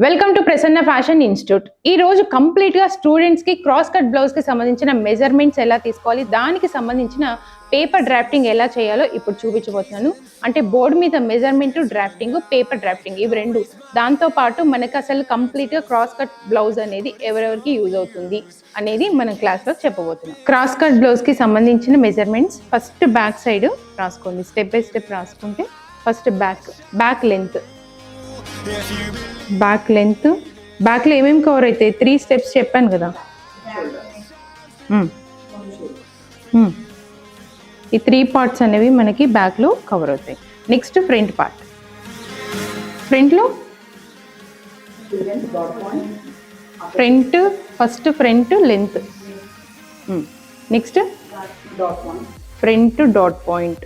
Welcome to Prasanna fashion institute. ఈ రోజు complete గా స్టూడెంట్స్ కి క్రాస్ కట్ బ్లౌజ్ కి సంబంధించిన మెజర్మెంట్స్ ఎలా తీసుకోవాలి, దానికి సంబంధించిన పేపర్ డ్రాఫ్టింగ్ ఎలా చేయాలో ఇప్పుడు చూపించబోతున్నాను. అంటే బోర్డు మీద మెజర్మెంట్ డ్రాఫ్టింగ్, పేపర్ డ్రాఫ్టింగ్ ఇవి రెండు. దాంతో పాటు మనకు అసలు కంప్లీట్ గా క్రాస్ కట్ బ్లౌజ్ అనేది ఎవరెవరికి యూజ్ అవుతుంది అనేది మనం క్లాస్ లో చెప్పబోతున్నాం. క్రాస్ కట్ బ్లౌజ్ కి సంబంధించిన మెజర్మెంట్స్ ఫస్ట్ బ్యాక్ సైడ్ రాసుకోండి. స్టెప్ బై స్టెప్ రాసుకుంటే ఫస్ట్ బ్యాక్ లెంత్, బ్యాక్లో ఏమేమి కవర్ అవుతాయి 3 స్టెప్స్ చెప్పాను కదా. ఈ 3 పార్ట్స్ అనేవి మనకి బ్యాక్లో కవర్ అవుతాయి. నెక్స్ట్ ఫ్రంట్ పార్ట్, ఫ్రంట్లో first front length, next front dot point,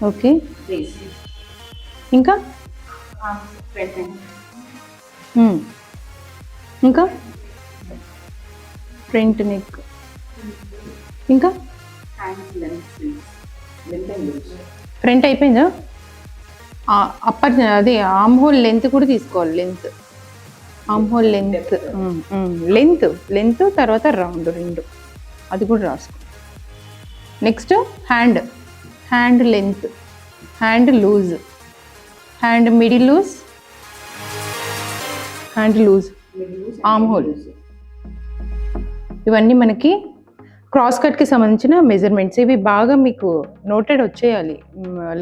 okay. ఇంకా ఇంకా ఫ్రంట్ నెక్, ఇంకా ఫ్రంట్ అయిపోయిందా? అప్పర్ అదే ఆమ్ హోల్ లెంత్ కూడా తీసుకోవాలి. ఆమ్ హోల్ లెంత్ తర్వాత రౌండ్ రెండు, అది కూడా రాసుకో. Next hand length, hand loose, hand middle loose, arm hole. ఇవన్నీ మనకి క్రాస్ కట్కి సంబంధించిన మెజర్మెంట్స్. ఇవి బాగా మీకు నోటెడ్ వచ్చేయాలి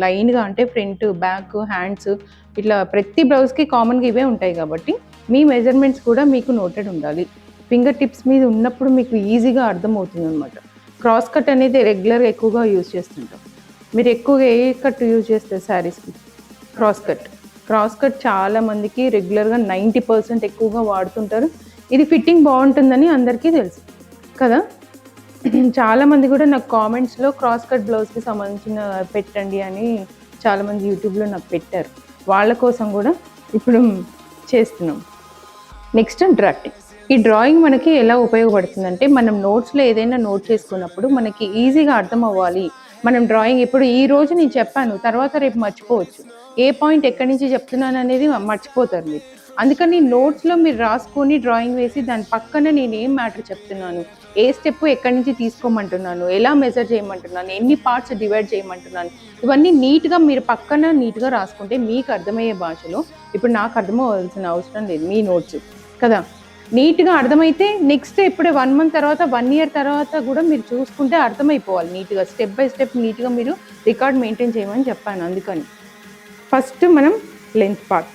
లైన్గా. అంటే ఫ్రంట్, బ్యాక్, హ్యాండ్స్ ఇట్లా ప్రతి బ్లౌజ్కి కామన్గా ఇవే ఉంటాయి కాబట్టి మీ మెజర్మెంట్స్ కూడా మీకు నోటెడ్ ఉండాలి. ఫింగర్ టిప్స్ మీద ఉన్నప్పుడు మీకు ఈజీగా అర్థమవుతుంది అనమాట. క్రాస్ కట్ అనేది రెగ్యులర్గా ఎక్కువగా యూజ్ చేస్తుంటాం. మీరు ఎక్కువగా ఏ కట్ యూజ్ చేస్తారు శారీస్కి? క్రాస్ కట్ చాలా మందికి రెగ్యులర్గా 90% ఎక్కువగా వాడుతుంటారు. ఇది ఫిట్టింగ్ బాగుంటుందని అందరికీ తెలుసు కదా. చాలామంది కూడా నాకు కామెంట్స్లో క్రాస్ కట్ బ్లౌజ్కి సంబంధించిన పెట్టండి అని చాలామంది యూట్యూబ్లో నాకు పెట్టారు. వాళ్ళ కోసం కూడా ఇప్పుడు చేస్తున్నాం. Next drafting. ఈ డ్రాయింగ్ మనకి ఎలా ఉపయోగపడుతుందంటే, మనం నోట్స్లో ఏదైనా నోట్ చేసుకున్నప్పుడు మనకి ఈజీగా అర్థం అవ్వాలి. మనం డ్రాయింగ్ ఇప్పుడు ఈ రోజు నేను చెప్పాను, తర్వాత రేపు మర్చిపోవచ్చు. ఏ పాయింట్ ఎక్కడి నుంచి చెప్తున్నాను అనేది మర్చిపోతారు మీరు. అందుకని నోట్స్లో మీరు రాసుకొని డ్రాయింగ్ వేసి దాని పక్కన నేను ఏం మ్యాటర్ చెప్తున్నాను, ఏ స్టెప్ ఎక్కడి నుంచి తీసుకోమంటున్నాను, ఎలా మెజర్ చేయమంటున్నాను, ఎన్ని పార్ట్స్ డివైడ్ చేయమంటున్నాను, ఇవన్నీ నీట్గా మీరు పక్కన నీట్గా రాసుకుంటే మీకు అర్థమయ్యే భాషలో. ఇప్పుడు నాకు అర్థమవలసిన అవసరం లేదు, మీ నోట్స్ కదా. నీట్గా అర్థమైతే నెక్స్ట్ ఇప్పుడే 1 month తర్వాత 1 year తర్వాత కూడా మీరు చూసుకుంటే అర్థమైపోవాలి నీట్గా. స్టెప్ బై స్టెప్ నీట్గా మీరు రికార్డ్ మెయింటైన్ చేయమని చెప్పాను. అందుకని ఫస్ట్ మనం length part,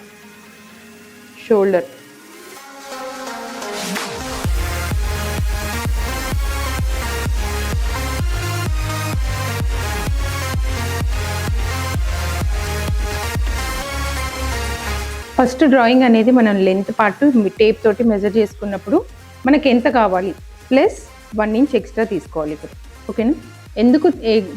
shoulder, first drawing అనేది మనం లెంత్ పార్ట్ టేప్ తోటి మెజర్ చేసుకున్నప్పుడు మనకి ఎంత కావాలి ప్లస్ 1 inch ఎక్స్ట్రా తీసుకోవాలి ఇక్కడ. ఓకేనా? ఎందుకు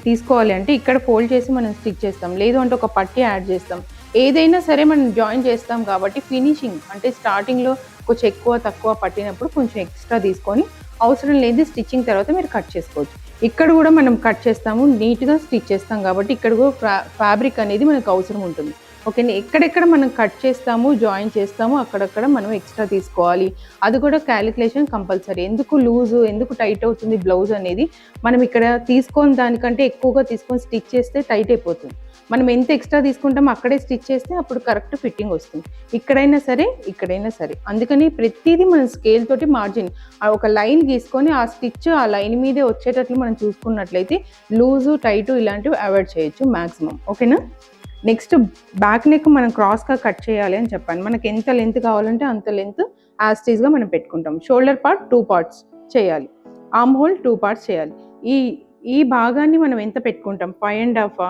తీసుకోవాలి అంటే ఇక్కడ ఫోల్డ్ చేసి మనం స్టిచ్ చేస్తాం, లేదు అంటే ఒక పట్టి యాడ్ చేస్తాం. ఏదైనా సరే మనం జాయిన్ చేస్తాం కాబట్టి ఫినిషింగ్ అంటే స్టార్టింగ్లో కొంచెం ఎక్కువ తక్కువ పట్టినప్పుడు కొంచెం ఎక్స్ట్రా తీసుకొని అవసరం లేదు స్టిచ్చింగ్ తర్వాత మీరు కట్ చేసుకోవచ్చు. ఇక్కడ కూడా మనం కట్ చేస్తాము, నీట్గా స్టిచ్ చేస్తాం కాబట్టి ఇక్కడ కూడా ఫ్యాబ్రిక్ అనేది మనకు అవసరం ఉంటుంది. ఓకేనా? ఎక్కడెక్కడ మనం కట్ చేస్తాము, జాయిన్ చేస్తాము, అక్కడక్కడ మనం ఎక్స్ట్రా తీసుకోవాలి. అది కూడా క్యాలిక్యులేషన్ కంపల్సరీ. ఎందుకు లూజు, ఎందుకు టైట్ అవుతుంది బ్లౌజ్ అనేది మనం ఇక్కడ తీసుకొని దానికంటే ఎక్కువగా తీసుకొని స్టిచ్ చేస్తే టైట్ అయిపోతుంది. మనం ఎంత ఎక్స్ట్రా తీసుకుంటామో అక్కడే స్టిచ్ చేస్తే అప్పుడు కరెక్ట్ ఫిట్టింగ్ వస్తుంది, ఇక్కడైనా సరే. అందుకని ప్రతిదీ మనం స్కేల్ తోటి మార్జిన్ ఒక లైన్ గీసుకొని ఆ స్టిచ్ ఆ లైన్ మీదే వచ్చేటట్లు మనం చూసుకున్నట్లయితే లూజు, టైటు ఇలాంటివి అవాయిడ్ చేయొచ్చు మ్యాక్సిమం. ఓకేనా? నెక్స్ట్ బ్యాక్ నెక్ మనం క్రాస్గా కట్ చేయాలి అని చెప్పాను. మనకి ఎంత లెంత్ కావాలంటే అంత లెంత్ యాస్టీస్గా మనం పెట్టుకుంటాం. షోల్డర్ పార్ట్ 2 parts చేయాలి, ఆర్మ్ హోల్ 2 parts చేయాలి. ఈ భాగాన్ని మనం ఎంత పెట్టుకుంటాం, 5.5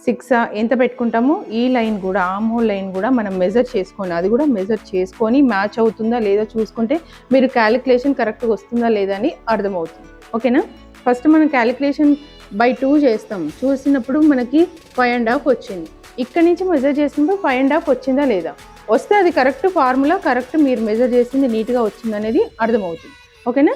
6 ఎంత పెట్టుకుంటామో ఈ లైన్ కూడా, ఆర్మ్ హోల్ లైన్ కూడా మనం మెజర్ చేసుకొని, అది కూడా మెజర్ చేసుకొని మ్యాచ్ అవుతుందా లేదా చూసుకుంటే మీరు క్యాలిక్యులేషన్ కరెక్ట్గా వస్తుందా లేదా అని అర్థమవుతుంది. ఓకేనా? ఫస్ట్ మనం క్యాలిక్యులేషన్ by 2 చేస్తాం. చూసినప్పుడు మనకి 5.5 వచ్చింది. ఇక్కడ నుంచి మెజర్ చేసినప్పుడు 5.5 వచ్చిందా లేదా, వస్తే అది కరెక్ట్ ఫార్ములా, కరెక్ట్ మీరు మెజర్ చేసింది నీట్గా వచ్చింది అనేది అర్థమవుతుంది. ఓకేనా?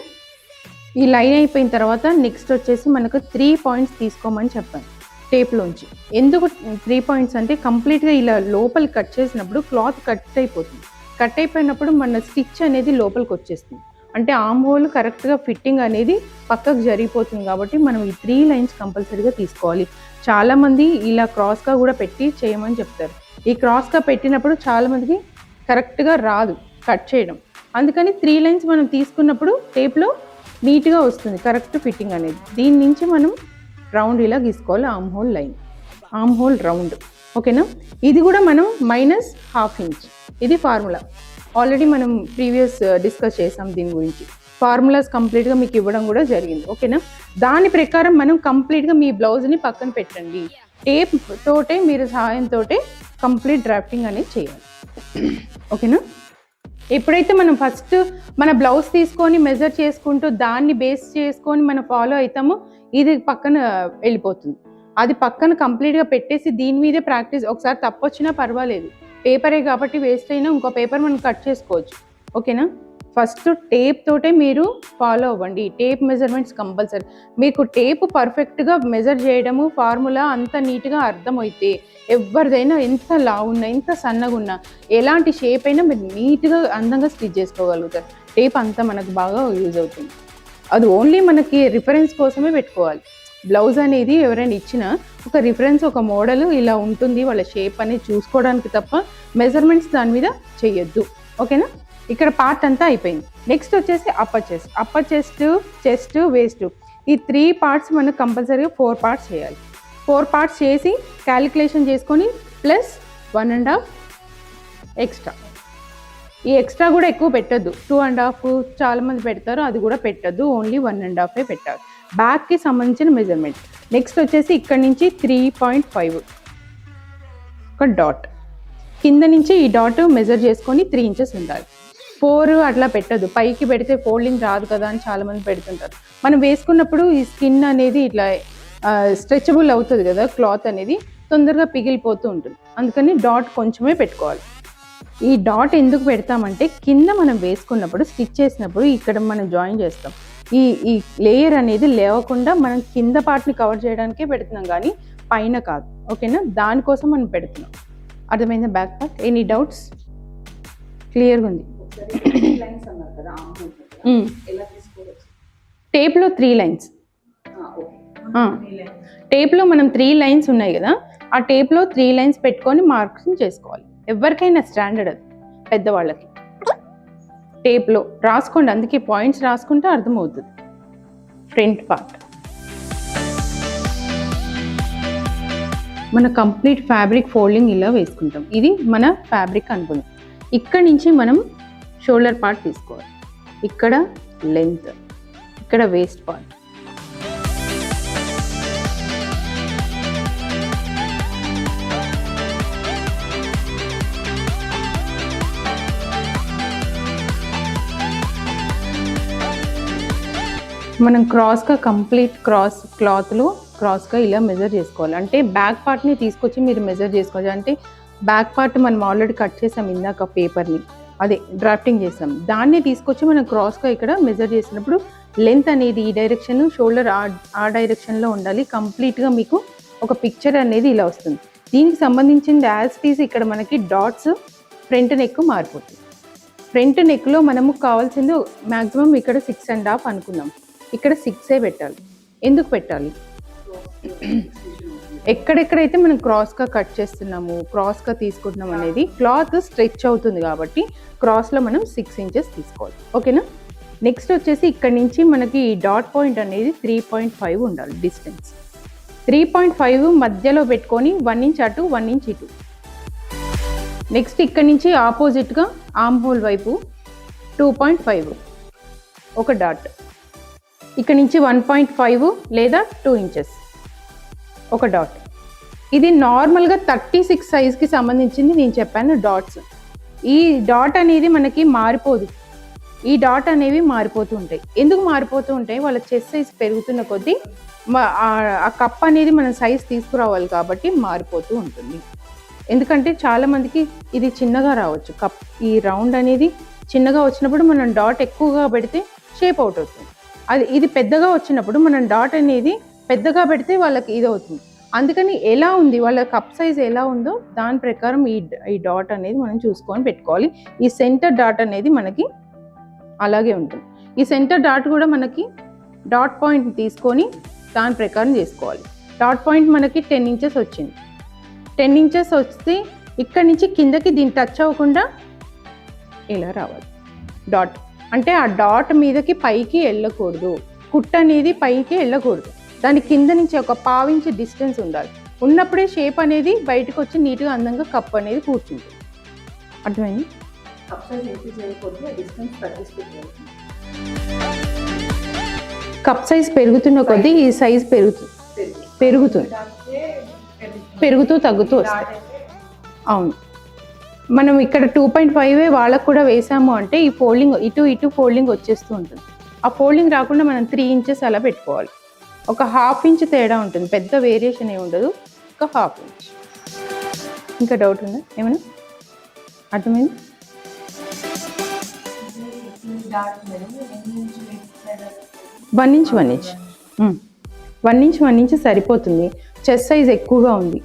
ఈ లైన్ అయిపోయిన తర్వాత నెక్స్ట్ వచ్చేసి మనకు 3 points తీసుకోమని చెప్పాను. టేప్లోంచి. ఎందుకు 3 పాయింట్స్ అంటే కంప్లీట్గా ఇలా లోపల కట్ చేసినప్పుడు క్లాత్ కట్ అయిపోతుంది. కట్ అయిపోయినప్పుడు మన స్టిచ్ అనేది లోపలికి వచ్చేస్తుంది. అంటే ఆర్మ్ హోల్ కరెక్ట్గా ఫిట్టింగ్ అనేది పక్కకు జరిగిపోతుంది. కాబట్టి మనం ఈ 3 లైన్స్ కంపల్సరీగా తీసుకోవాలి. చాలామంది ఇలా క్రాస్గా కూడా పెట్టి చేయమని చెప్తారు. ఈ క్రాస్గా పెట్టినప్పుడు చాలామందికి కరెక్ట్గా రాదు కట్ చేయడం. అందుకని 3 లైన్స్ మనం తీసుకున్నప్పుడు టేప్లో నీట్గా వస్తుంది కరెక్ట్ ఫిట్టింగ్ అనేది. దీని నుంచి మనం రౌండ్ ఇలా గీసుకోవాలి. Arm hole line, arm hole round. ఓకేనా? ఇది కూడా మనం -1/2 ఇంచ్. ఇది ఫార్ములా. ఆల్రెడీ మనం ప్రీవియస్ డిస్కస్ చేసాం దీని గురించి. ఫార్ములాస్ కంప్లీట్గా మీకు ఇవ్వడం కూడా జరిగింది. ఓకేనా? దాని ప్రకారం మనం కంప్లీట్గా మీ బ్లౌజ్ని పక్కన పెట్టండి. టేప్ తోటే మీరు సహాయంతో కంప్లీట్ డ్రాఫ్టింగ్ అనేది చేయాలి. ఓకేనా? ఎప్పుడైతే మనం ఫస్ట్ మన బ్లౌజ్ తీసుకొని మెజర్ చేసుకుంటూ దాన్ని బేస్ చేసుకొని మనం ఫాలో అవుతామో ఇది పక్కన వెళ్ళిపోతుంది. అది పక్కన కంప్లీట్గా పెట్టేసి దీని మీదే ప్రాక్టీస్. ఒకసారి తప్పు వచ్చినా పర్వాలేదు, పేపరే కాబట్టి వేస్ట్ అయినా ఇంకో పేపర్ మనం కట్ చేసుకోవచ్చు. ఓకేనా? ఫస్ట్ టేప్ తోటే మీరు ఫాలో అవ్వండి. Tape measurements compulsory. మీకు టేప్ పర్ఫెక్ట్గా మెజర్ చేయడము ఫార్ములా అంత నీట్గా అర్థమైతే ఎవరిదైనా ఎంత లావు ఉన్నా ఎంత సన్నగా ఉన్నా ఎలాంటి షేప్ అయినా మీరు నీట్గా అందంగా స్టిచ్ చేసుకోగలుగుతారు. టేప్ అంతా మనకు బాగా యూజ్ అవుతుంది. అది ఓన్లీ మనకి రిఫరెన్స్ కోసమే పెట్టుకోవాలి. బ్లౌజ్ అనేది ఎవరైనా ఇచ్చినా ఒక రిఫరెన్స్, ఒక మోడల్ ఇలా ఉంటుంది వాళ్ళ షేప్ అనేది చూసుకోవడానికి తప్ప మెజర్మెంట్స్ దాని మీద చెయ్యొద్దు. ఓకేనా? ఇక్కడ పార్ట్ అంతా అయిపోయింది. నెక్స్ట్ వచ్చేసి upper chest. Upper chest, chest, waste, ఈ 3 పార్ట్స్ మనకు కంపల్సరీగా 4 పార్ట్స్ చేయాలి. 4 పార్ట్స్ చేసి క్యాలిక్యులేషన్ చేసుకొని ప్లస్ 1.5 ఎక్స్ట్రా. ఈ ఎక్స్ట్రా కూడా ఎక్కువ పెట్టద్దు. 2.5 చాలామంది పెడతారు, అది కూడా పెట్టద్దు. ఓన్లీ 1.5 పెట్టాలి. బ్యాక్కి సంబంధించిన మెజర్మెంట్. నెక్స్ట్ వచ్చేసి ఇక్కడ నుంచి 3.5 ఒక డాట్. కింద నుంచి ఈ డాట్ మెజర్ చేసుకొని 3 ఇంచెస్ ఉండాలి. 4 అట్లా పెట్టద్దు. పైకి పెడితే ఫోల్డింగ్ రాదు కదా అని చాలామంది పెడుతుంటారు. మనం వేసుకున్నప్పుడు ఈ స్కిన్ అనేది ఇట్లా స్ట్రెచబుల్ అవుతుంది కదా, క్లాత్ అనేది తొందరగా పిగిలిపోతూ ఉంటుంది. అందుకని డాట్ కొంచెమే పెట్టుకోవాలి. ఈ డాట్ ఎందుకు పెడతామంటే కింద మనం వేసుకున్నప్పుడు స్టిచ్ చేసినప్పుడు ఇక్కడ మనం జాయిన్ చేస్తాం. ఈ లేయర్ అనేది లేవకుండా మనం కింద పార్ట్ని కవర్ చేయడానికే పెడుతున్నాం కానీ పైన కాదు. ఓకేనా? దానికోసం మనం పెడుతున్నాం. అర్థమైందా? Back part. Any doubts? క్లియర్గా ఉంది. టేప్లో 3 లైన్స్. టేప్లో మనం 3 లైన్స్ ఉన్నాయి కదా, ఆ టేప్లో 3 లైన్స్ పెట్టుకొని మార్కింగ్ చేసుకోవాలి. ఎవరికైనా స్టాండర్డ్ అది, పెద్దవాళ్ళకి. టేప్లో రాసుకోండి, అందుకే పాయింట్స్ రాసుకుంటే అర్థమవుతుంది. ఫ్రంట్ పార్ట్ మన కంప్లీట్ ఫ్యాబ్రిక్ ఫోల్డింగ్ ఇలా వేసుకుంటాం. ఇది మన ఫ్యాబ్రిక్ అనుకుందాం. ఇక్కడ నుంచి మనం షోల్డర్ పార్ట్ తీసుకోవాలి. ఇక్కడ లెంత్, ఇక్కడ వేస్ట్ పార్ట్. మనం క్రాస్గా కంప్లీట్ క్లాత్లో క్రాస్గా ఇలా మెజర్ చేసుకోవాలి. అంటే బ్యాక్ పార్ట్ని తీసుకొచ్చి మీరు మెజర్ చేసుకోవాలి. అంటే బ్యాక్ పార్ట్ మనం ఆల్రెడీ కట్ చేసాం ఇందాక పేపర్ని, అదే డ్రాఫ్టింగ్ చేసాం, దాన్ని తీసుకొచ్చి మనం క్రాస్గా ఇక్కడ మెజర్ చేసినప్పుడు లెంత్ అనేది ఈ డైరెక్షన్, షోల్డర్ ఆ డైరెక్షన్లో ఉండాలి. కంప్లీట్గా మీకు ఒక పిక్చర్ అనేది ఇలా వస్తుంది. దీనికి సంబంధించింది యాజ్ టీజ్ ఇక్కడ మనకి డాట్స్ ఫ్రంట్ నెక్ మారిపోతుంది. ఫ్రంట్ నెక్లో మనము కావాల్సింది మ్యాక్సిమం ఇక్కడ 6.5 అనుకున్నాం. ఇక్కడ 6 పెట్టాలి. ఎందుకు పెట్టాలి? ఎక్కడెక్కడైతే మనం క్రాస్గా కట్ చేస్తున్నాము, క్రాస్గా తీసుకుంటున్నాం అనేది క్లాత్ స్ట్రెచ్ అవుతుంది కాబట్టి క్రాస్లో మనం 6 ఇంచెస్ తీసుకోవాలి. ఓకేనా? నెక్స్ట్ వచ్చేసి ఇక్కడ నుంచి మనకి ఈ డాట్ పాయింట్ అనేది 3.5 ఉండాలి డిస్టెన్స్. 3.5 మధ్యలో పెట్టుకొని 1 ఇంచ్ అటు 1 ఇంచ్ ఇటు. నెక్స్ట్ ఇక్కడ నుంచి ఆపోజిట్గా ఆర్మ్ హోల్ వైపు 2.5 ఒక డాట్. ఇక్కడ నుంచి 1.5 లేదా 2 ఇంచెస్ ఒక డాట్. ఇది నార్మల్గా 36 సైజ్కి సంబంధించింది నేను చెప్పాను డాట్స్. ఈ డాట్ అనేది మనకి మారిపోదు. ఈ డాట్ అనేవి మారిపోతూ ఉంటాయి. ఎందుకు మారిపోతూ ఉంటాయి? వాళ్ళ చెస్ట్ సైజ్ పెరుగుతున్న కొద్దీ ఆ కప్ అనేది మనం సైజ్ తీసుకురావాలి కాబట్టి మారిపోతూ ఉంటుంది. ఎందుకంటే చాలామందికి ఇది చిన్నగా రావచ్చు కప్. ఈ రౌండ్ అనేది చిన్నగా వచ్చినప్పుడు మనం డాట్ ఎక్కువగా పెడితే షేప్ అవుట్ అవుతుంది. ఇది పెద్దగా వచ్చినప్పుడు మనం డాట్ అనేది పెద్దగా పెడితే వాళ్ళకి ఇది అవుతుంది. అందుకని ఎలా ఉంది వాళ్ళ కప్ సైజ్ ఎలా ఉందో దాని ప్రకారం ఈ డాట్ అనేది మనం చూసుకొని పెట్టుకోవాలి. ఈ సెంటర్ డాట్ అనేది మనకి అలాగే ఉంటుంది. ఈ సెంటర్ డాట్ కూడా మనకి డాట్ పాయింట్ తీసుకొని దాని ప్రకారం చేసుకోవాలి. డాట్ పాయింట్ మనకి 10 ఇంచెస్ వచ్చింది. 10 ఇంచెస్ వస్తే ఇక్కడ నుంచి కిందకి దీన్ని టచ్ అవ్వకుండా ఇలా రావాలి. డాట్ అంటే ఆ డాట్ మీదకి పైకి వెళ్ళకూడదు, కుట్ట అనేది పైకి వెళ్ళకూడదు. దాని కింద నుంచి ఒక 1/2 ఇంచ్ డిస్టెన్స్ ఉండాలి. ఉన్నప్పుడే షేప్ అనేది బయటకు వచ్చి నీట్గా అందంగా కప్ అనేది కూర్చుంటుంది. అర్థమైంది? కప్ సైజ్ పెరుగుతున్న కొద్దీ ఈ సైజ్ పెరుగుతూ తగ్గుతూ వస్తుంది. అవును, మనం ఇక్కడ 2.5 వాళ్ళకు కూడా వేసాము అంటే ఈ ఫోల్డింగ్ ఇటు ఫోల్డింగ్ వచ్చేస్తూ ఉంటుంది. ఆ ఫోల్డింగ్ రాకుండా మనం 3 ఇంచెస్ అలా పెట్టుకోవాలి. ఒక 1/2 ఇంచ్ తేడా ఉంటుంది, పెద్ద వేరియేషన్ ఏమి ఉండదు, ఒక 1/2 ఇంచ్. ఇంకా డౌట్ ఉందా ఏమైనా? అర్థమైంది? 1 ఇంచ్ 1 ఇంచ్ సరిపోతుంది. చెస్ట్ సైజ్ ఎక్కువగా ఉంది,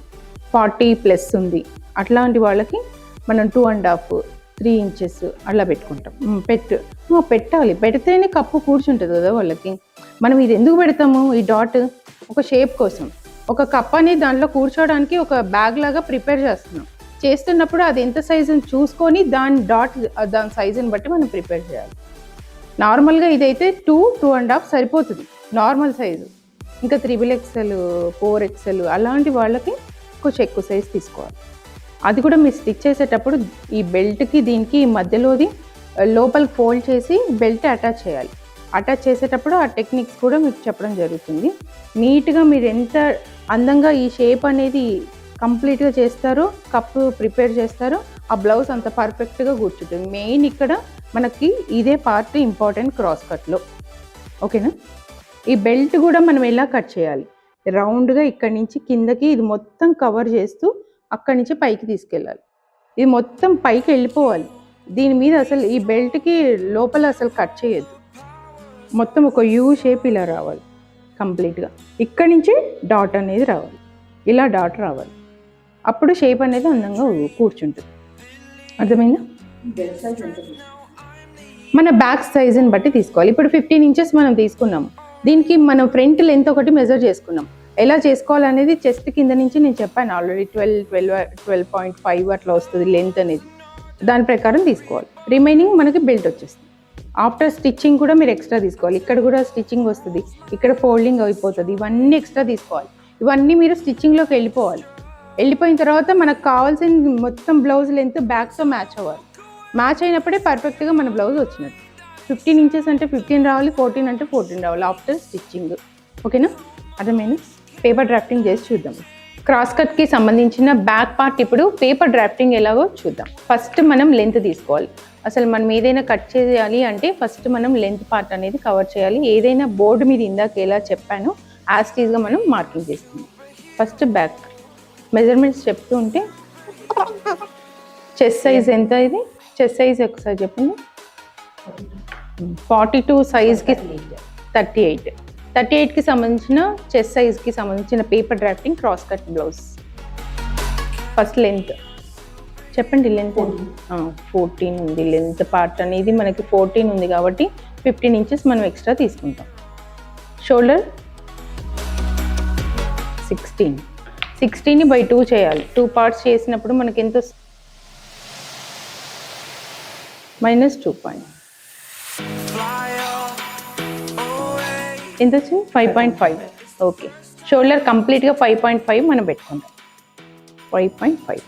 40+ ఉంది, అట్లాంటి వాళ్ళకి మనం 2.5 3 ఇంచెస్ అలా పెట్టుకుంటాం. పెట్టాలి, పెడితేనే కప్పు కూర్చుంటుంది కదా వాళ్ళకి. మనం ఇది ఎందుకు పెడతాము? ఈ డాట్ ఒక షేప్ కోసం, ఒక కప్ అనేది దాంట్లో కూర్చోవడానికి ఒక బ్యాగ్ లాగా ప్రిపేర్ చేస్తున్నప్పుడు అది ఎంత సైజుని చూసుకొని దాని సైజుని బట్టి మనం ప్రిపేర్ చేయాలి. నార్మల్గా ఇదైతే 2.5 సరిపోతుంది నార్మల్ సైజు. ఇంకా 3XL 4XL అలాంటి వాళ్ళకి కొంచెం ఎక్కువ సైజ్ తీసుకోవాలి. అది కూడా మీరు స్టిచ్ చేసేటప్పుడు ఈ బెల్ట్కి దీనికి మధ్యలోది లోపల ఫోల్డ్ చేసి బెల్ట్ అటాచ్ చేయాలి. అటాచ్ చేసేటప్పుడు ఆ టెక్నిక్స్ కూడా మీకు చెప్పడం జరుగుతుంది. నీట్గా మీరు ఎంత అందంగా ఈ షేప్ అనేది కంప్లీట్గా చేస్తారో, కప్పు ప్రిపేర్ చేస్తారో, ఆ బ్లౌజ్ అంత పర్ఫెక్ట్గా కూర్చుంటుంది. మెయిన్ ఇక్కడ మనకి ఇదే పార్ట్ ఇంపార్టెంట్ క్రాస్ కట్లో. ఓకేనా? ఈ బెల్ట్ కూడా మనం ఎలా కట్ చేయాలి? రౌండ్గా ఇక్కడి నుంచి కిందకి ఇది మొత్తం కవర్ చేస్తూ అక్కడి నుంచి పైకి తీసుకెళ్ళాలి. ఇది మొత్తం పైకి వెళ్ళిపోవాలి. దీని మీద అసలు ఈ బెల్ట్కి లోపల అసలు కట్ చేయొద్దు. మొత్తం ఒక యూ షేప్ ఇలా రావాలి కంప్లీట్గా. ఇక్కడి నుంచి డాట్ అనేది రావాలి, ఇలా డాట్ రావాలి. అప్పుడు షేప్ అనేది అందంగా కూర్చుంటుంది. అర్థమైందా? మన బ్యాక్ సైజుని బట్టి తీసుకోవాలి. ఇప్పుడు 15 ఇంచెస్ మనం తీసుకున్నాము. దీనికి మనం ఫ్రంట్ లెంత్ ఒకటి మెజర్ చేసుకున్నాం. ఎలా చేసుకోవాలనేది చెస్ట్ కింద నుంచి నేను చెప్పాను ఆల్రెడీ. 12.5 అట్లా వస్తుంది లెంత్ అనేది. దాని ప్రకారం తీసుకోవాలి. రిమైనింగ్ మనకి బెల్ట్ వచ్చేస్తుంది. ఆఫ్టర్ స్టిచ్చింగ్ కూడా మీరు ఎక్స్ట్రా తీసుకోవాలి. ఇక్కడ కూడా స్టిచ్చింగ్ వస్తుంది, ఇక్కడ ఫోల్డింగ్ అయిపోతుంది. ఇవన్నీ ఎక్స్ట్రా తీసుకోవాలి. ఇవన్నీ మీరు స్టిచ్చింగ్లోకి వెళ్ళిపోయిన తర్వాత మనకు కావాల్సిన మొత్తం బ్లౌజ్ లెంత్ బ్యాక్తో మ్యాచ్ అవ్వాలి. మ్యాచ్ అయినప్పుడే పర్ఫెక్ట్గా మన బ్లౌజ్ వచ్చినట్టు. 15 ఇంచెస్ అంటే 15 రావాలి, 14 అంటే 14 రావాలి ఆఫ్టర్ స్టిచ్చింగ్. ఓకేనా? అర్థమైనా? పేపర్ డ్రాఫ్టింగ్ చేసి చూద్దాం. క్రాస్ కట్కి సంబంధించిన బ్యాక్ పార్ట్ ఇప్పుడు పేపర్ డ్రాఫ్టింగ్ ఎలాగో చూద్దాం. ఫస్ట్ మనం లెంత్ తీసుకోవాలి. అసలు మనం ఏదైనా కట్ చేయాలి అంటే ఫస్ట్ మనం లెంత్ పార్ట్ అనేది కవర్ చేయాలి. ఏదైనా బోర్డు మీద ఇందాక ఎలా చెప్పానో యాస్టీస్గా మనం మార్కింగ్ చేస్తుంది. ఫస్ట్ బ్యాక్ మెజర్మెంట్స్ చెప్తూ ఉంటే చెస్ట్ సైజ్ ఎంత? ఇది చెస్ట్ సైజ్ ఒకసారి చెప్పండి. 42 సైజ్కి 38కి సంబంధించిన చెస్ట్ సైజ్కి సంబంధించిన paper drafting cross cut blouse. First length చెప్పండి. లెంత్ 14 ఉంది. లెంత్ పార్ట్ అనేది మనకి 14 ఉంది కాబట్టి 15 ఇంచెస్ మనం ఎక్స్ట్రా తీసుకుంటాం. షోల్డర్ 16ని బై 2 చేయాలి. 2 పార్ట్స్ చేసినప్పుడు మనకి ఎంత? -2. ఎంత వచ్చింది? 5.5. ఓకే, షోల్డర్ కంప్లీట్గా 5.5 మనం పెట్టుకుంటాం. 5.5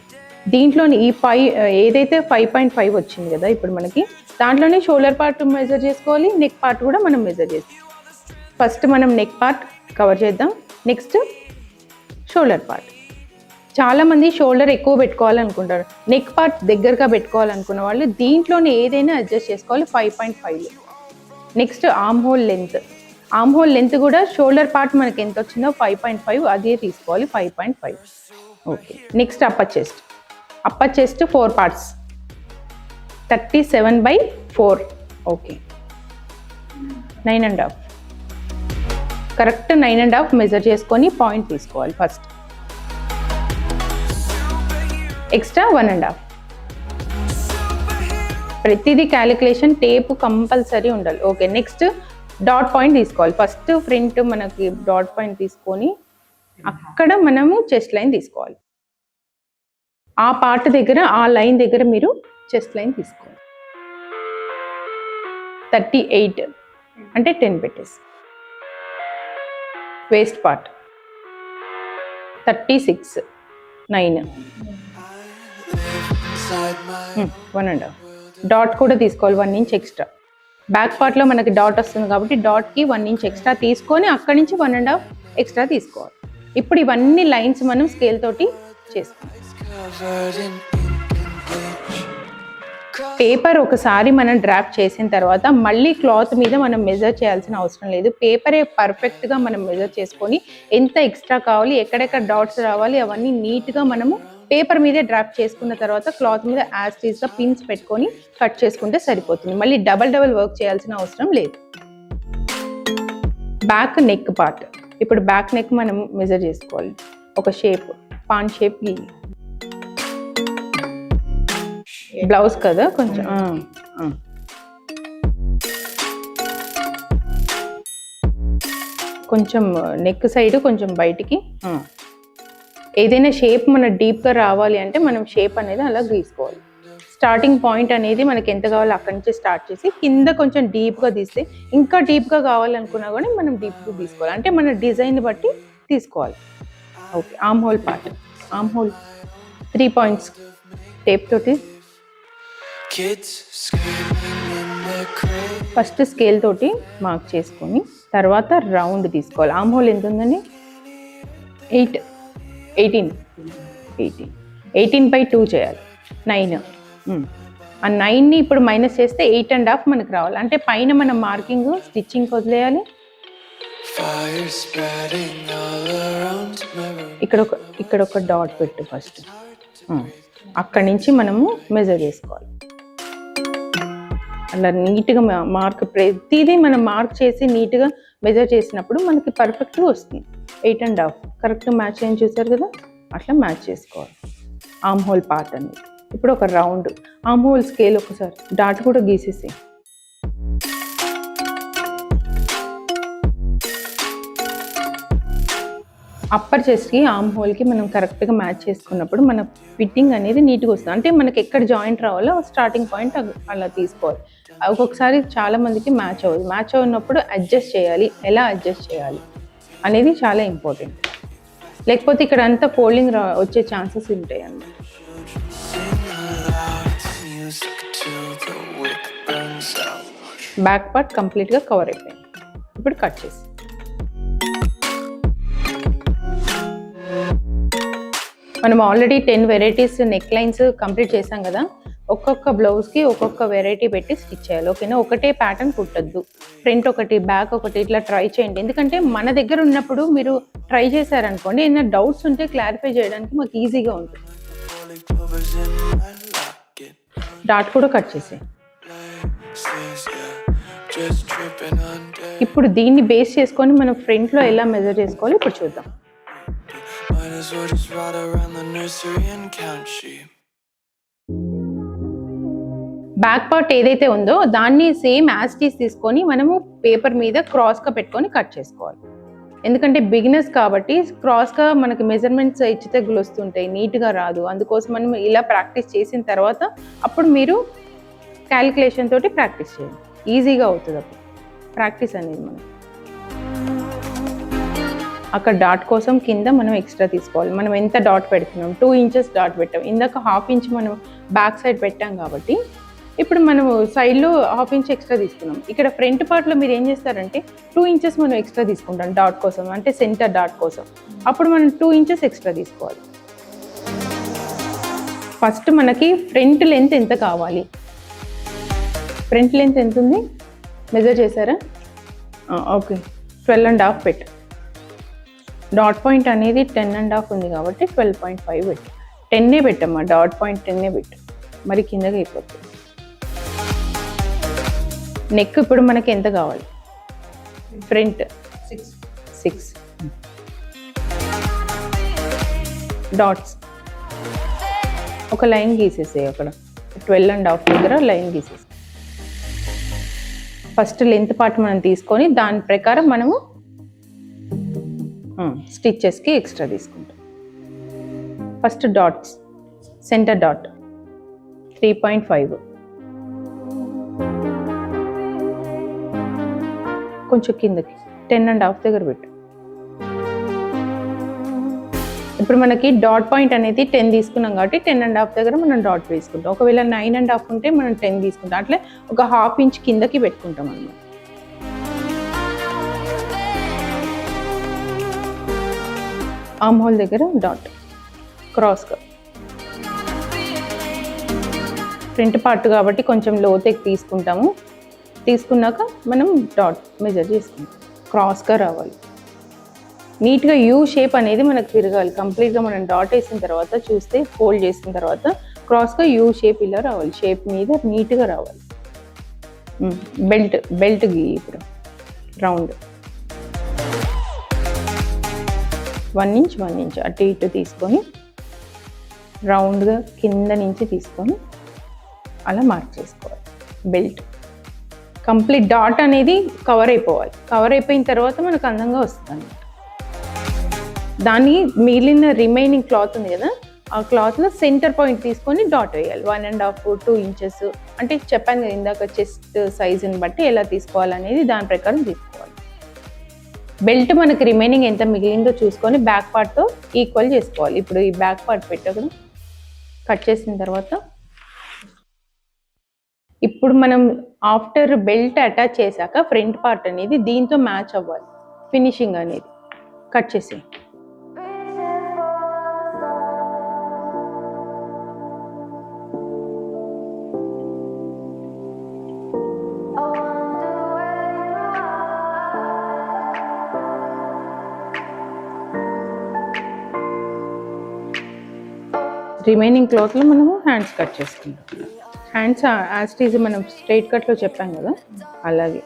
దీంట్లోని ఈ 5 ఏదైతే 5.5 వచ్చింది కదా ఇప్పుడు మనకి, దాంట్లోనే షోల్డర్ పార్ట్ మెజర్ చేసుకోవాలి, నెక్ పార్ట్ కూడా మనం మెజర్ చేసుకోవాలి. ఫస్ట్ మనం నెక్ పార్ట్ కవర్ చేద్దాం, నెక్స్ట్ షోల్డర్ పార్ట్. చాలామంది షోల్డర్ ఎక్కువ పెట్టుకోవాలనుకుంటారు, నెక్ పార్ట్ దగ్గరగా పెట్టుకోవాలనుకున్న వాళ్ళు దీంట్లోనే ఏదైనా అడ్జస్ట్ చేసుకోవాలి 5.5. నెక్స్ట్ ఆర్మ్ హోల్ లెంత్ కూడా షోల్డర్ పార్ట్ మనకి ఎంత వచ్చిందో 5.5 అదే తీసుకోవాలి, 5.5. Okay, next upper chest 4 parts 37/4. Okay, 9.5 correct 9.5 measure చేసుకొని పాయింట్ తీసుకోవాలి ఫస్ట్. ఎక్స్ట్రా 1.5. ప్రతిదీ క్యాలిక్యులేషన్, టేప్ కంపల్సరీ ఉండాలి. ఓకే, నెక్స్ట్ డాట్ పాయింట్ తీసుకోవాలి. ఫస్ట్ ఫ్రంట్ మనకి డాట్ పాయింట్ తీసుకొని అక్కడ మనము చెస్ట్ లైన్ తీసుకోవాలి. ఆ పార్ట్ దగ్గర, ఆ లైన్ దగ్గర మీరు చెస్ట్ లైన్ తీసుకోవాలి. 38 అంటే 10 పెట్టేసి. Waste part 36, 9, 1.5. డాట్ కూడా తీసుకోవాలి 1 ఇంచ్ ఎక్స్ట్రా. బ్యాక్ పార్ట్లో మనకి డాట్ వస్తుంది కాబట్టి డాట్కి 1 ఇంచ్ ఎక్స్ట్రా తీసుకొని అక్కడి నుంచి 1.5 ఎక్స్ట్రా తీసుకోవాలి. ఇప్పుడు ఇవన్నీ లైన్స్ మనం స్కేల్ తోటి చేసుకోవాలి. పేపర్ ఒకసారి మనం డ్రాప్ చేసిన తర్వాత మళ్ళీ క్లాత్ మీద మనం మెజర్ చేయాల్సిన అవసరం లేదు. పేపరే పర్ఫెక్ట్గా మనం మెజర్ చేసుకొని ఎంత ఎక్స్ట్రా కావాలి, ఎక్కడెక్కడ డాట్స్ రావాలి అవన్నీ నీట్గా మనము పేపర్ మీదే డ్రాప్ చేసుకున్న తర్వాత క్లాత్ మీద యాజ్ టీజ్గా పిన్స్ పెట్టుకొని కట్ చేసుకుంటే సరిపోతుంది. మళ్ళీ డబల్ వర్క్ చేయాల్సిన అవసరం లేదు. Back neck part. ఇప్పుడు బ్యాక్ నెక్ మనం మెజర్ చేసుకోవాలి. ఒక షేప్, పాన్ షేప్ గీయి. బ్లౌజ్ కదా కొంచెం కొంచెం నెక్ సైడ్ కొంచెం బయటికి. ఏదైనా షేప్ మన డీప్గా రావాలి అంటే మనం షేప్ అనేది అలా గీసుకోవాలి. స్టార్టింగ్ పాయింట్ అనేది మనకి ఎంత కావాలో అక్కడి నుంచి స్టార్ట్ చేసి కింద కొంచెం డీప్గా తీస్తే, ఇంకా డీప్గా కావాలనుకున్నా కూడా మనం డీప్గా తీసుకోవాలి. అంటే మన డిజైన్ బట్టి తీసుకోవాలి. Okay, arm whole part. Arm whole 3 points tape తోటి ఫస్ట్ స్కేల్ తోటి మార్క్ చేసుకొని తర్వాత రౌండ్ తీసుకోవాలి. ఆర్మ్ హోల్ ఎంత ఉందని 18/2 చేయాలి. 9. ఆ 9ని ఇప్పుడు మైనస్ చేస్తే 8.5 మనకు రావాలి. అంటే పైన మనం మార్కింగ్ స్టిచ్చింగ్ వదిలేయాలి. ఇక్కడ ఒక డాట్ పెట్టు ఫస్ట్. అక్కడి నుంచి మనము మెజర్ చేసుకోవాలి. అలా నీట్గా మార్క్, ప్రతిదీ మనం మార్క్ చేసి నీట్గా మెజర్ చేసినప్పుడు మనకి పర్ఫెక్ట్గా వస్తుంది. 8.5 కరెక్ట్ మ్యాచ్ అయ్యి చూసారు కదా, అట్లా మ్యాచ్ చేసుకోవాలి. ఆర్మ్ హోల్ పార్ట్ అనేది. ఇప్పుడు ఒక రౌండ్ ఆర్మ్ హోల్ స్కేల్ ఒకసారి డాట్ కూడా గీసేసి అప్పర్ చెస్ట్కి ఆర్మ్ హోల్కి మనం కరెక్ట్గా మ్యాచ్ చేసుకున్నప్పుడు మన ఫిట్టింగ్ అనేది నీట్గా వస్తుంది. అంటే మనకి ఎక్కడ జాయింట్ రావాలో స్టార్టింగ్ పాయింట్ అలా తీసుకోవాలి. ఒక్కొక్కసారి చాలా మందికి మ్యాచ్ అవ్వదు. మ్యాచ్ అవునప్పుడు అడ్జస్ట్ చేయాలి. ఎలా అడ్జస్ట్ చేయాలి అనేది చాలా ఇంపార్టెంట్. లేకపోతే ఇక్కడ అంతా ఫోల్డింగ్ వచ్చే ఛాన్సెస్ ఉంటాయి అన్నమాట. బ్యాక్ పార్ట్ కంప్లీట్గా కవర్ అయిపోయింది. ఇప్పుడు కట్ చేసి మనం already 10 varieties neck lines complete చేసాం కదా. ఒక్కొక్క బ్లౌజ్కి ఒక్కొక్క వెరైటీ పెట్టి స్టిచ్ చేయాలి. ఓకేనా, ఒకటే ప్యాటర్న్ కుట్టద్దు. ఫ్రంట్ ఒకటి, బ్యాక్ ఒకటి, ఇట్లా ట్రై చేయండి. ఎందుకంటే మన దగ్గర ఉన్నప్పుడు మీరు ట్రై చేశారనుకోండి, ఏమైనా డౌట్స్ ఉంటే క్లారిఫై చేయడానికి మాకు ఈజీగా ఉంటుంది. డాట్ కూడా కట్ చేసి ఇప్పుడు దీన్ని బేస్ చేసుకొని మనం ఫ్రంట్లో ఎలా మెజర్ చేసుకోవాలి ఇప్పుడు చూద్దాం. బ్యాక్ పార్ట్ ఏదైతే ఉందో దాన్ని సేమ్ యాస్టీస్ తీసుకొని మనము పేపర్ మీద క్రాస్గా పెట్టుకొని కట్ చేసుకోవాలి. ఎందుకంటే బిగినర్స్ కాబట్టి క్రాస్గా మనకి మెజర్మెంట్స్ హెచ్చుతగ్గులు వస్తుంటాయి, నీట్గా రాదు. అందుకోసం మనం ఇలా ప్రాక్టీస్ చేసిన తర్వాత అప్పుడు మీరు క్యాలిక్యులేషన్ తోటి ప్రాక్టీస్ చేయండి, ఈజీగా అవుతుంది అప్పుడు ప్రాక్టీస్ అనేది. మనం అక్కడ డాట్ కోసం కింద మనం ఎక్స్ట్రా తీసుకోవాలి. మనం ఎంత డాట్ పెడుతున్నాం, 2 ఇంచెస్ డాట్ పెట్టాం. ఇందాక 1/2 ఇంచ్ మనం బ్యాక్ సైడ్ పెట్టాం కాబట్టి ఇప్పుడు మనము సైడ్లో 1/2 ఇంచ్ ఎక్స్ట్రా తీసుకున్నాం. ఇక్కడ ఫ్రంట్ పార్ట్లో మీరు ఏం చేస్తారంటే 2 ఇంచెస్ మనం ఎక్స్ట్రా తీసుకుంటాం డాట్ కోసం, అంటే సెంటర్ డాట్ కోసం. అప్పుడు మనం 2 ఇంచెస్ ఎక్స్ట్రా తీసుకోవాలి. ఫస్ట్ మనకి ఫ్రంట్ లెంత్ ఎంత కావాలి, ఫ్రంట్ లెంత్ ఎంత ఉంది మెజర్ చేశారా? ఓకే, 12.5 పెట్టు. డాట్ పాయింట్ అనేది 10.5 ఉంది కాబట్టి 12.5 పెట్టు. 10 పెట్టమ్మా, డాట్ పాయింట్ 10 పెట్టు, మరి కిందగా అయిపోతుంది. నెక్ ఇప్పుడు మనకి ఎంత కావాలి? ఫ్రంట్ 6. డాట్స్ ఒక లైన్ గీసేసేయి అక్కడ 12.5 దగ్గర లైన్ గీసేసి ఫస్ట్ లెంత్ పార్ట్ మనం తీసుకొని దాని ప్రకారం మనము స్టిచ్చెస్కి ఎక్స్ట్రా తీసుకుంటాం. ఫస్ట్ డాట్స్, సెంటర్ డాట్ 3.5, కొంచెం కిందకి 10.5 దగ్గర పెట్టు. ఇప్పుడు మనకి డాట్ పాయింట్ అనేది 10 తీసుకున్నాం కాబట్టి 10.5 దగ్గర మనం డాట్ వేసుకుంటాం. ఒకవేళ 9.5 ఉంటే మనం 10 తీసుకుంటాం. అట్లే ఒక ½ ఇంచ్ కిందకి పెట్టుకుంటాం అన్నమాట. ఆర్మ్ హోల్ దగ్గర డాట్ క్రాస్గా. ఫ్రంట్ పార్ట్ కాబట్టి కొంచెం లోతెక్కి తీసుకుంటాము. తీసుకున్నాక మనం డాట్ మెజర్ చేసుకుంటాం. క్రాస్గా రావాలి, నీట్గా యూ షేప్ అనేది మనకు తిరగాలి. కంప్లీట్గా మనం డాట్ వేసిన తర్వాత చూస్తే ఫోల్డ్ చేసిన తర్వాత క్రాస్గా యూ షేప్ ఇలా రావాలి. షేప్ మీద నీట్గా రావాలి. బెల్ట్ గీ ఇప్పుడు రౌండ్ 1 ఇంచ్ అటు ఇటు తీసుకొని రౌండ్గా కింద నుంచి తీసుకొని అలా మార్క్ చేసుకోవాలి. బెల్ట్ కంప్లీట్ డాట్ అనేది కవర్ అయిపోవాలి. కవర్ అయిపోయిన తర్వాత మనకు అందంగా వస్తుంది అన్నమాట. దాన్ని మిగిలిన రిమైనింగ్ క్లాత్ ఉంది కదా, ఆ క్లాత్లో సెంటర్ పాయింట్ తీసుకొని డాట్ వేయాలి. 1.5 2 ఇంచెస్ అంటే చెప్పాను కదా ఇందాక, చెస్ట్ సైజుని బట్టి ఎలా తీసుకోవాలనేది దాని ప్రకారం తీసుకోవాలి. బెల్ట్ మనకి రిమైనింగ్ ఎంత మిగిలిందో చూసుకొని బ్యాక్ పార్ట్తో ఈక్వల్ చేసుకోవాలి. ఇప్పుడు ఈ బ్యాక్ పార్ట్ పెట్టకుండా కట్ చేసిన తర్వాత ఇప్పుడు మనం ఆఫ్టర్ బెల్ట్ అటాచ్ చేశాక ఫ్రంట్ పార్ట్ అనేది దీంతో మ్యాచ్ అవ్వాలి. ఫినిషింగ్ అనేది కట్ చేసి రిమైనింగ్ క్లాత్లో మనము హ్యాండ్స్ కట్ చేసుకుంటాం. హ్యాండ్స్ యాస్టీజ్ మనం స్ట్రైట్ కట్లో చెప్పాం కదా, అలాగే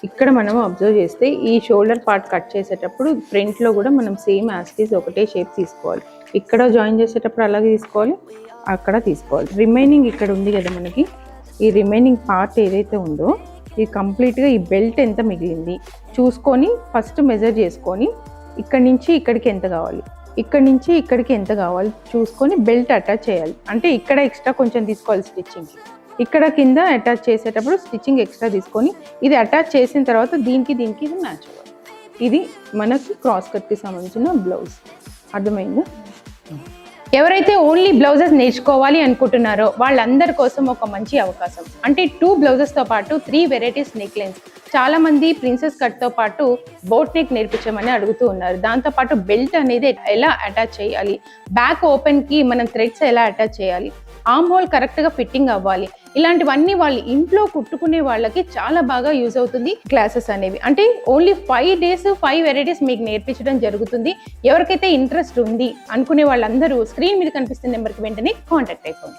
ఇక్కడ మనం అబ్జర్వ్ చేస్తే ఈ షోల్డర్ పార్ట్ కట్ చేసేటప్పుడు ఫ్రంట్లో కూడా మనం సేమ్ యాస్టీజ్ ఒకటే షేప్ తీసుకోవాలి. ఇక్కడ జాయిన్ చేసేటప్పుడు అలాగే తీసుకోవాలి, అక్కడ తీసుకోవాలి. రిమైనింగ్ ఇక్కడ ఉంది కదా మనకి, ఈ రిమైనింగ్ పార్ట్ ఏదైతే ఉందో ఇది కంప్లీట్గా ఈ బెల్ట్ ఎంత మిగిలింది చూసుకొని ఫస్ట్ మెజర్ చేసుకొని ఇక్కడి నుంచి ఇక్కడికి ఎంత కావాలి, ఇక్కడ నుంచి ఇక్కడికి ఎంత కావాలి చూసుకొని బెల్ట్ అటాచ్ చేయాలి. అంటే ఇక్కడ ఎక్స్ట్రా కొంచెం తీసుకోవాలి స్టిచ్చింగ్కి. ఇక్కడ కింద అటాచ్ చేసేటప్పుడు స్టిచ్చింగ్ ఎక్స్ట్రా తీసుకొని ఇది అటాచ్ చేసిన తర్వాత దీనికి ఇది మ్యాచ్ అవ్వాలి. ఇది మనకి క్రాస్ కట్కి సంబంధించిన బ్లౌజ్. అర్థమైందా? ఎవరైతే ఓన్లీ బ్లౌజెస్ నేర్చుకోవాలి అనుకుంటున్నారో వాళ్ళందరి కోసం ఒక మంచి అవకాశం. అంటే 2 బ్లౌజెస్తో పాటు 3 వెరైటీస్ నెక్ లైన్స్. చాలా మంది ప్రిన్సెస్ కట్తో పాటు బోట్ నెక్ నేర్పించమని అడుగుతూ ఉన్నారు. దాంతోపాటు బెల్ట్ అనేది ఎలా అటాచ్ చేయాలి, బ్యాక్ ఓపెన్కి మనం థ్రెడ్స్ ఎలా అటాచ్ చేయాలి, ఆర్మ్ హోల్ కరెక్ట్గా ఫిట్టింగ్ అవ్వాలి, ఇలాంటివన్నీ వాళ్ళు ఇంట్లో కుట్టుకునే వాళ్ళకి చాలా బాగా యూజ్ అవుతుంది క్లాసెస్ అనేవి. అంటే ఓన్లీ 5 days 5 వెరైటీస్ మీకు నేర్పించడం జరుగుతుంది. ఎవరికైతే ఇంట్రెస్ట్ ఉంది అనుకునే వాళ్ళందరూ స్క్రీన్ మీద కనిపిస్తున్న నెంబర్కి వెంటనే కాంటాక్ట్ అయిపోండి.